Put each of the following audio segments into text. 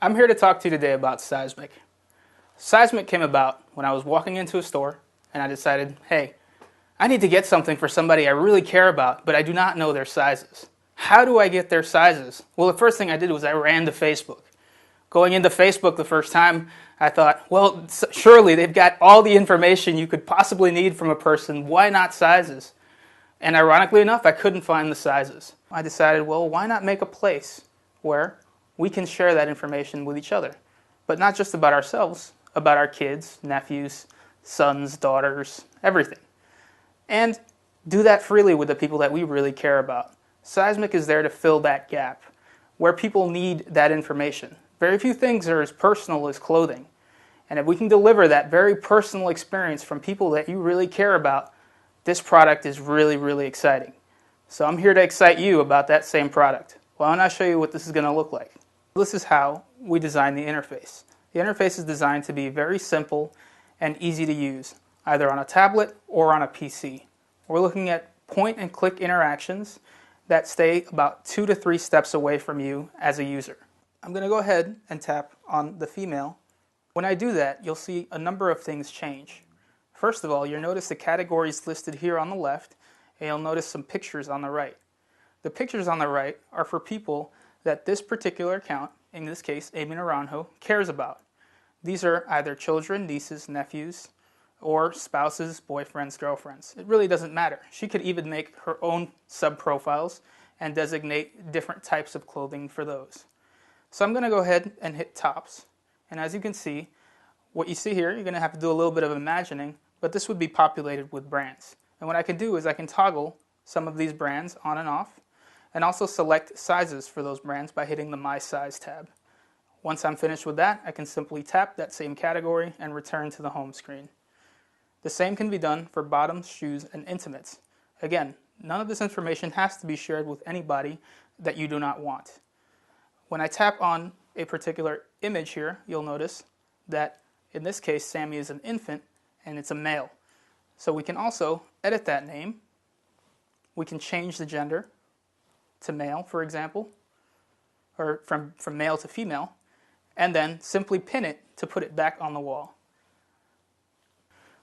I'm here to talk to you today about Sizemyk. Sizemyk came about when I was walking into a store and I decided, hey, I need to get something for somebody I really care about, but I do not know their sizes. How do I get their sizes? Well, the first thing I did was I ran to Facebook. Going into Facebook the first time, I thought, well, surely they've got all the information you could possibly need from a person. Why not sizes? And ironically enough, I couldn't find the sizes. I decided, well, why not make a place where we can share that information with each other? But not just about ourselves, about our kids, nephews, sons, daughters, everything. And do that freely with the people that we really care about. Sizemyk is there to fill that gap where people need that information. Very few things are as personal as clothing. And if we can deliver that very personal experience from people that you really care about, this product is really, really exciting. So I'm here to excite you about that same product. Why don't I show you what this is going to look like? This is how we design the interface. The interface is designed to be very simple and easy to use, either on a tablet or on a PC. We're looking at point and click interactions that stay about 2 to 3 steps away from you as a user. I'm going to go ahead and tap on the female. When I do that, you'll see a number of things change. First of all, you'll notice the categories listed here on the left, and you'll notice some pictures on the right. The pictures on the right are for people that this particular account, in this case Amy Naranjo, cares about. These are either children, nieces, nephews, or spouses, boyfriends, girlfriends. It really doesn't matter. She could even make her own sub-profiles and designate different types of clothing for those. So I'm going to go ahead and hit tops. And as you can see, what you see here, you're going to have to do a little bit of imagining, but this would be populated with brands. And what I can do is I can toggle some of these brands on and off, and also select sizes for those brands by hitting the My Size tab. Once I'm finished with that, I can simply tap that same category and return to the home screen. The same can be done for bottoms, shoes, and intimates. Again, none of this information has to be shared with anybody that you do not want. When I tap on a particular image here, you'll notice that in this case, Sammy is an infant and it's a male. So we can also edit that name. We can change the gender to male, for example, or from male to female, and then simply pin it to put it back on the wall.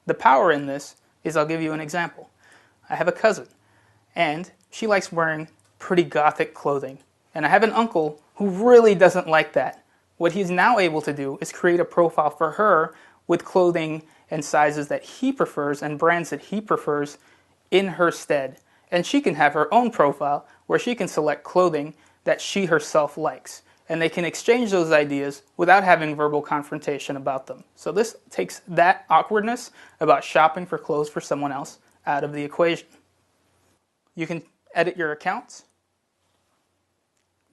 The power in this is, I'll give you an example. I have a cousin, and she likes wearing pretty gothic clothing. And I have an uncle who really doesn't like that. What he's now able to do is create a profile for her with clothing and sizes that he prefers and brands that he prefers in her stead. And she can have her own profile where she can select clothing that she herself likes. And they can exchange those ideas without having verbal confrontation about them. So this takes that awkwardness about shopping for clothes for someone else out of the equation. You can edit your accounts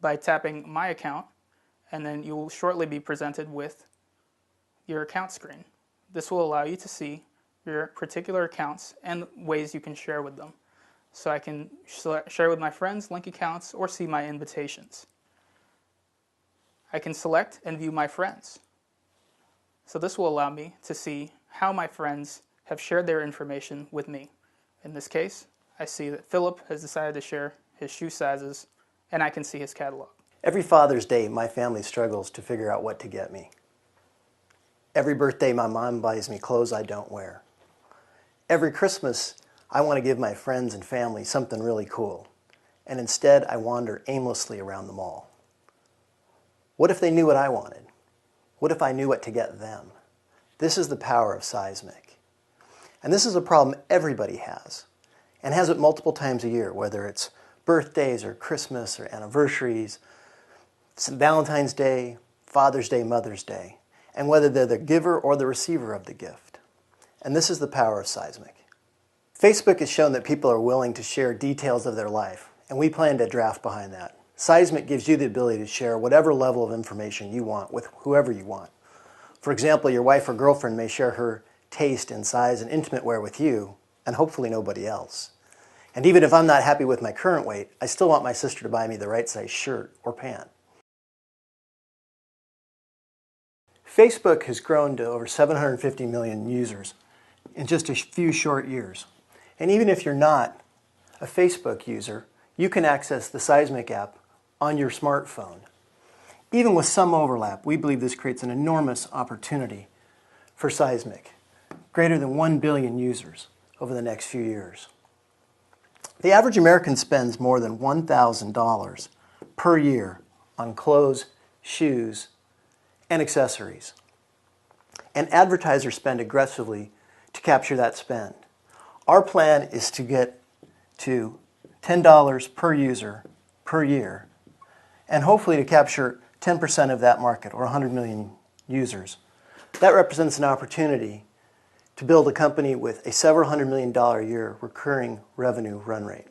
by tapping My Account, and then you will shortly be presented with your account screen. This will allow you to see your particular accounts and ways you can share with them. So I can share with my friends, link accounts, or see my invitations. I can select and view my friends. So this will allow me to see how my friends have shared their information with me. In this case, I see that Philip has decided to share his shoe sizes, and I can see his catalog. Every Father's Day, my family struggles to figure out what to get me. Every birthday, my mom buys me clothes I don't wear. Every Christmas, I want to give my friends and family something really cool, and instead I wander aimlessly around the mall. What if they knew what I wanted? What if I knew what to get them? This is the power of Sizemyk. And this is a problem everybody has, and has it multiple times a year, whether it's birthdays or Christmas or anniversaries, Valentine's Day, Father's Day, Mother's Day, and whether they're the giver or the receiver of the gift. And this is the power of Sizemyk. Facebook has shown that people are willing to share details of their life, and we plan to draft behind that. Sizemyk gives you the ability to share whatever level of information you want with whoever you want. For example, your wife or girlfriend may share her taste in size and intimate wear with you, and hopefully nobody else. And even if I'm not happy with my current weight, I still want my sister to buy me the right size shirt or pant. Facebook has grown to over 750 million users in just a few short years. And even if you're not a Facebook user, you can access the Sizemyk app on your smartphone. Even with some overlap, we believe this creates an enormous opportunity for Sizemyk, greater than 1 billion users over the next few years. The average American spends more than $1,000 per year on clothes, shoes, and accessories. And advertisers spend aggressively to capture that spend. Our plan is to get to $10 per user per year, and hopefully to capture 10% of that market, or 100 million users. That represents an opportunity to build a company with a several $100 million a year recurring revenue run rate.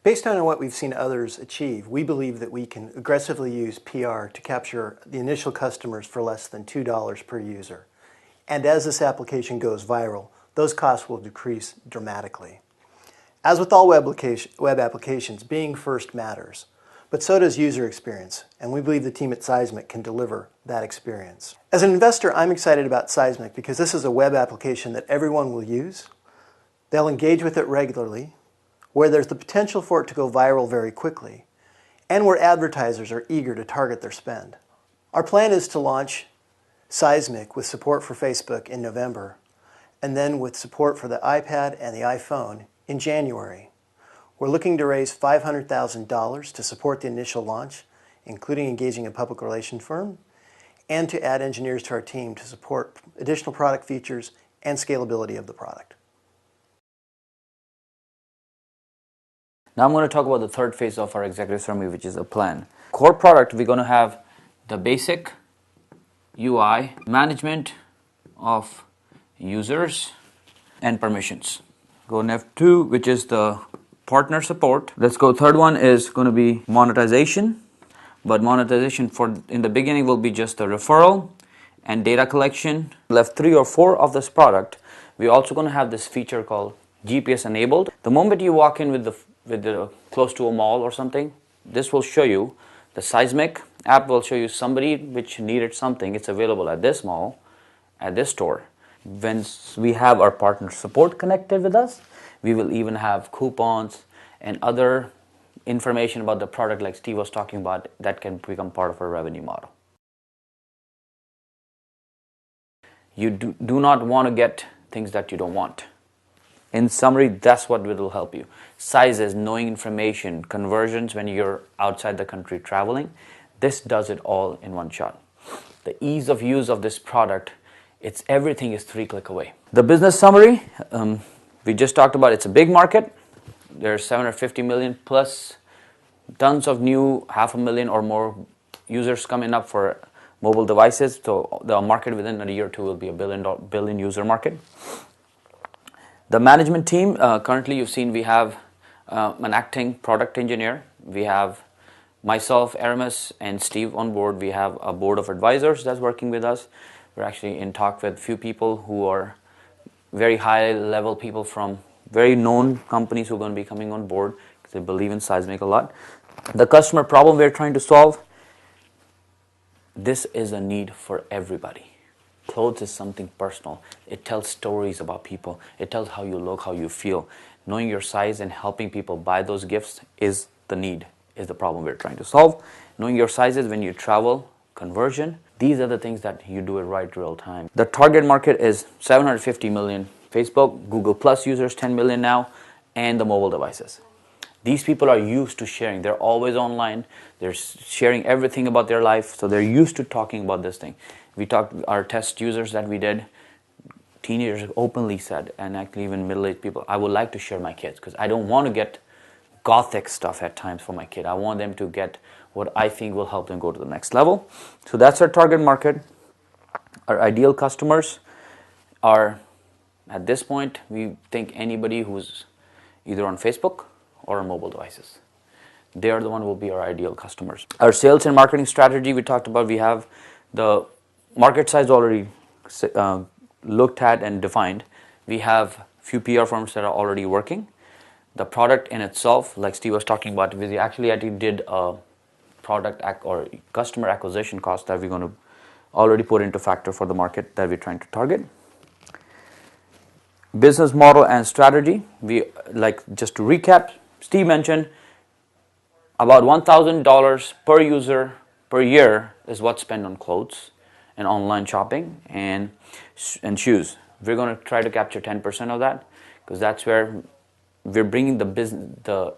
Based on what we've seen others achieve, we believe that we can aggressively use PR to capture the initial customers for less than $2 per user. And as this application goes viral, those costs will decrease dramatically. As with all web applications, being first matters, but so does user experience, and we believe the team at Sizemyk can deliver that experience. As an investor, I'm excited about Sizemyk because this is a web application that everyone will use. They'll engage with it regularly, where there's the potential for it to go viral very quickly, and where advertisers are eager to target their spend. Our plan is to launch Sizemyk with support for Facebook in November, and then with support for the iPad and the iPhone in January. We're looking to raise $500,000 to support the initial launch, including engaging a public relations firm, and to add engineers to our team to support additional product features and scalability of the product. Now I'm going to talk about the third phase of our executive summary, which is a plan. Core product, we're going to have the basic UI, management of users, and permissions. Go on F2, which is the partner support. Let's go. Third one is going to be monetization, but monetization in the beginning will be just the referral and data collection. Left 3 or 4 of this product, we're also going to have this feature called GPS enabled. The moment you walk in with the close to a mall or something, this will show you, the Sizemyk app will show you somebody which needed something. It's available at this mall, at this store. When we have our partner support connected with us, we will even have coupons and other information about the product like Steve was talking about that can become part of our revenue model. You do not want to get things that you don't want. In summary, that's what will help you. Sizes, knowing information, conversions when you're outside the country traveling. This does it all in one shot. The ease of use of this product, everything is 3 clicks away. The business summary, we just talked about, it's a big market. There's 750 million plus tons of new 500,000 or more users coming up for mobile devices. So the market within a year or two will be a billion user market. The management team, currently you've seen we have an acting product engineer. We have myself, Aramis, and Steve on board. We have a board of advisors that's working with us. We're actually in talk with a few people who are very high level people from very known companies who are going to be coming on board because they believe in Sizemyk a lot. The customer problem we're trying to solve, this is a need for everybody. Clothes is something personal. It tells stories about people. It tells how you look, how you feel. Knowing your size and helping people buy those gifts is the need, is the problem we're trying to solve. Knowing your sizes when you travel, conversion, these are the things that you do it right real time. The target market is 750 million Facebook, Google Plus users, 10 million now, and the mobile devices. These people are used to sharing. They're always online. They're sharing everything about their life, so they're used to talking about this thing. We talked, our test users that we did, teenagers openly said, and actually even middle-aged people, I would like to share my kids because I don't want to get gothic stuff at times for my kid. I want them to get what I think will help them go to the next level. So that's our target market. Our ideal customers are, at this point, we think anybody who's either on Facebook or on mobile devices. They are the one who will be our ideal customers. Our sales and marketing strategy, we talked about, we have the market size already looked at and defined. We have few PR firms that are already working. The product in itself, like Steve was talking about, we actually did a product or customer acquisition cost that we're going to already put into factor for the market that we're trying to target. Business model and strategy, just to recap, Steve mentioned about $1,000 per user per year is what's spent on clothes and online shopping and shoes. We're going to try to capture 10% of that, because that's where we're bringing the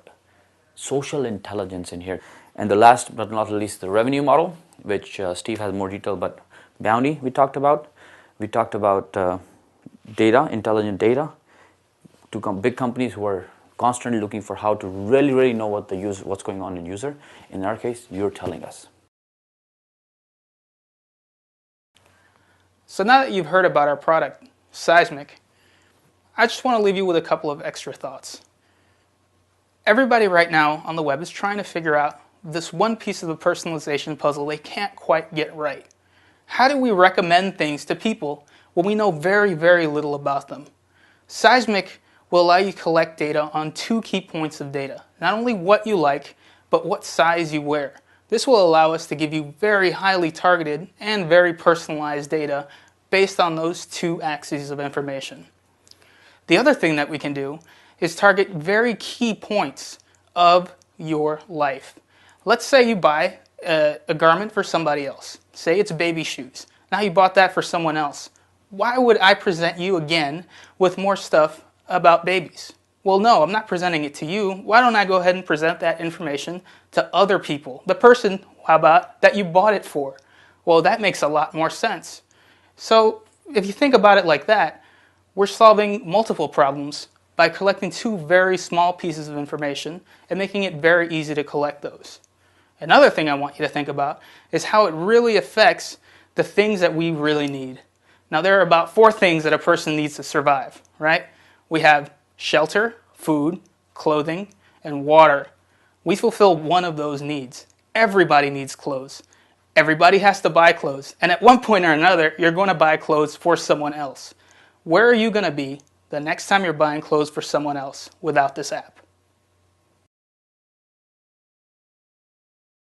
social intelligence in here. And the last but not least, the revenue model, which Steve has more detail, but bounty we talked about. We talked about data, intelligent data, to big companies who are constantly looking for how to really know what's going on in user. In our case, you're telling us. So now that you've heard about our product, Sizemyk, I just want to leave you with a couple of extra thoughts. Everybody right now on the web is trying to figure out this one piece of the personalization puzzle they can't quite get right. How do we recommend things to people when we know very, very little about them? Sizemyk will allow you to collect data on 2 key points of data. Not only what you like, but what size you wear. This will allow us to give you very highly targeted and very personalized data based on those 2 axes of information. The other thing that we can do is target very key points of your life. Let's say you buy a garment for somebody else. Say it's baby shoes. Now you bought that for someone else. Why would I present you again with more stuff about babies? Well, no, I'm not presenting it to you. Why don't I go ahead and present that information to other people? The person, how about, that you bought it for? Well, that makes a lot more sense. So if you think about it like that, we're solving multiple problems by collecting 2 very small pieces of information and making it very easy to collect those. Another thing I want you to think about is how it really affects the things that we really need. Now, there are about 4 things that a person needs to survive, right? We have shelter, food, clothing, and water. We fulfill one of those needs. Everybody needs clothes. Everybody has to buy clothes. And at one point or another, you're going to buy clothes for someone else. Where are you going to be the next time you're buying clothes for someone else without this app?